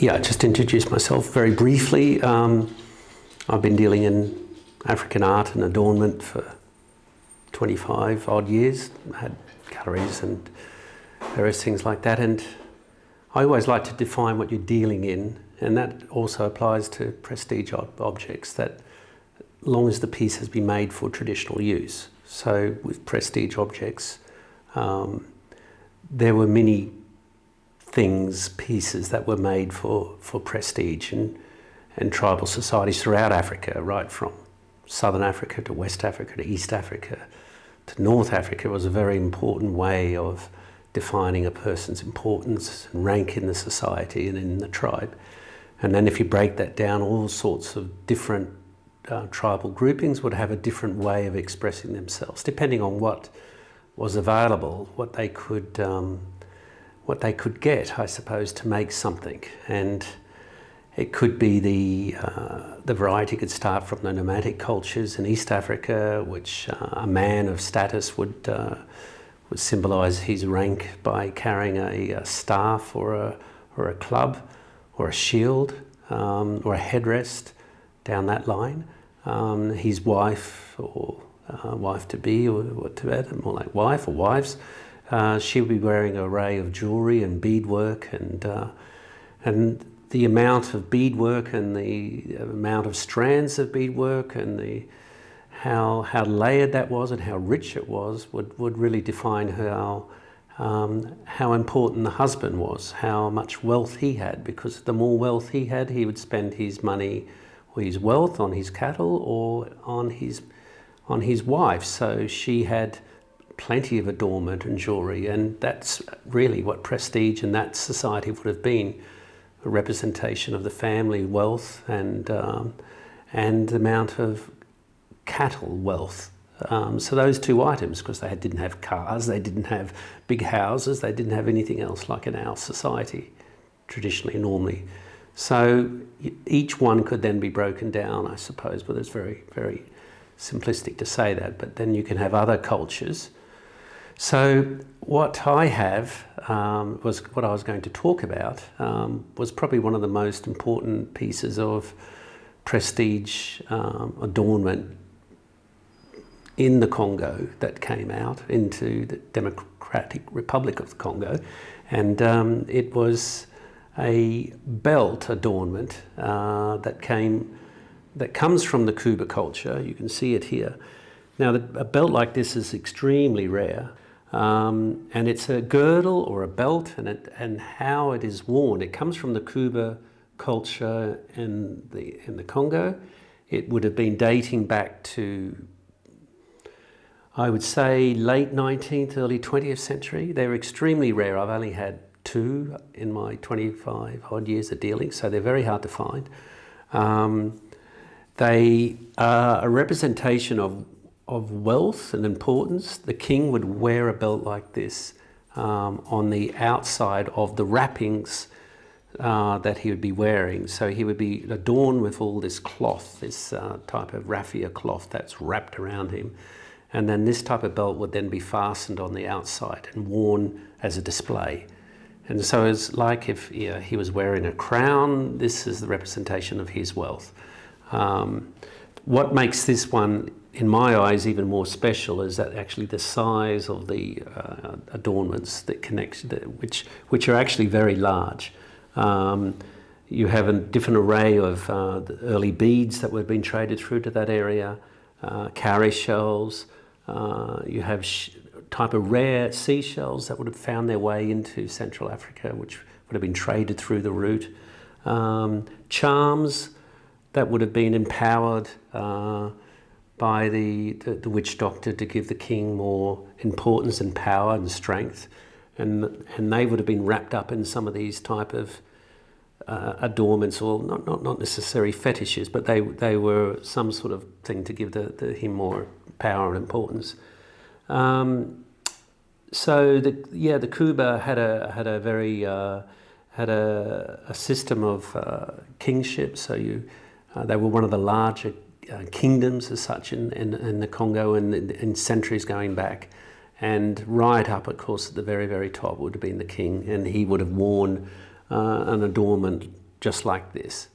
Yeah, just introduce myself very briefly. I've been dealing in African art and adornment for 25 odd years. I had galleries and various things like that, and I always like to define what you're dealing in, and that also applies to prestige objects, that long as the piece has been made for traditional use. So with prestige objects, there were many pieces that were made for prestige and tribal societies throughout Africa, right from Southern Africa to West Africa to East Africa to North Africa. Was a very important way of defining a person's importance and rank in the society and in the tribe. And then if you break that down, all sorts of different tribal groupings would have a different way of expressing themselves, depending on what was available, what they could get, I suppose, to make something. And it could be the variety could start from the nomadic cultures in East Africa, which a man of status would symbolise his rank by carrying a staff or a club or a shield or a headrest down that line. His wife or wife-to-be or whatever, more like wife or wives, she would be wearing an array of jewellery and beadwork, and the amount of beadwork and the amount of strands of beadwork and how layered that was and how rich it was would really define how important the husband was, how much wealth he had, because the more wealth he had, he would spend his money or his wealth on his cattle or on his wife. So she had plenty of adornment and jewellery, and that's really what prestige in that society would have been, a representation of the family wealth and the amount of cattle wealth. So those two items, because they didn't have cars, they didn't have big houses, they didn't have anything else like in our society, traditionally, normally. So each one could then be broken down, I suppose, but it's very, very simplistic to say that. But then you can have other cultures. So what I have was what I was going to talk about, was probably one of the most important pieces of prestige adornment in the Congo that came out into the Democratic Republic of the Congo, and it was a belt adornment that comes from the Kuba culture. You can see it here. Now, a belt like this is extremely rare. And it's a girdle or a belt, and how it is worn. It comes from the Kuba culture in the Congo. It would have been dating back to, I would say, late 19th, early 20th century. They're extremely rare. I've only had two in my 25 odd years of dealing, so they're very hard to find. They are a representation of wealth and importance. The king would wear a belt like this on the outside of the wrappings that he would be wearing. So he would be adorned with all this cloth, this type of raffia cloth that's wrapped around him. And then this type of belt would then be fastened on the outside and worn as a display. And so it's like if he was wearing a crown, this is the representation of his wealth. What makes this one, in my eyes, even more special is that actually the size of the adornments that connects, which are actually very large. You have a different array of the early beads that would have been traded through to that area, cowrie shells. You have type of rare seashells that would have found their way into Central Africa, which would have been traded through the route. Charms that would have been empowered by the witch doctor to give the king more importance and power and strength, and they would have been wrapped up in some of these type of adornments, or not necessarily fetishes, but they were some sort of thing to give him more power and importance. So the Kuba had a very had a system of kingship. So they were one of the larger kingdoms as such in the Congo in centuries going back. And right up, of course, at the very, very top would have been the king, and he would have worn an adornment just like this.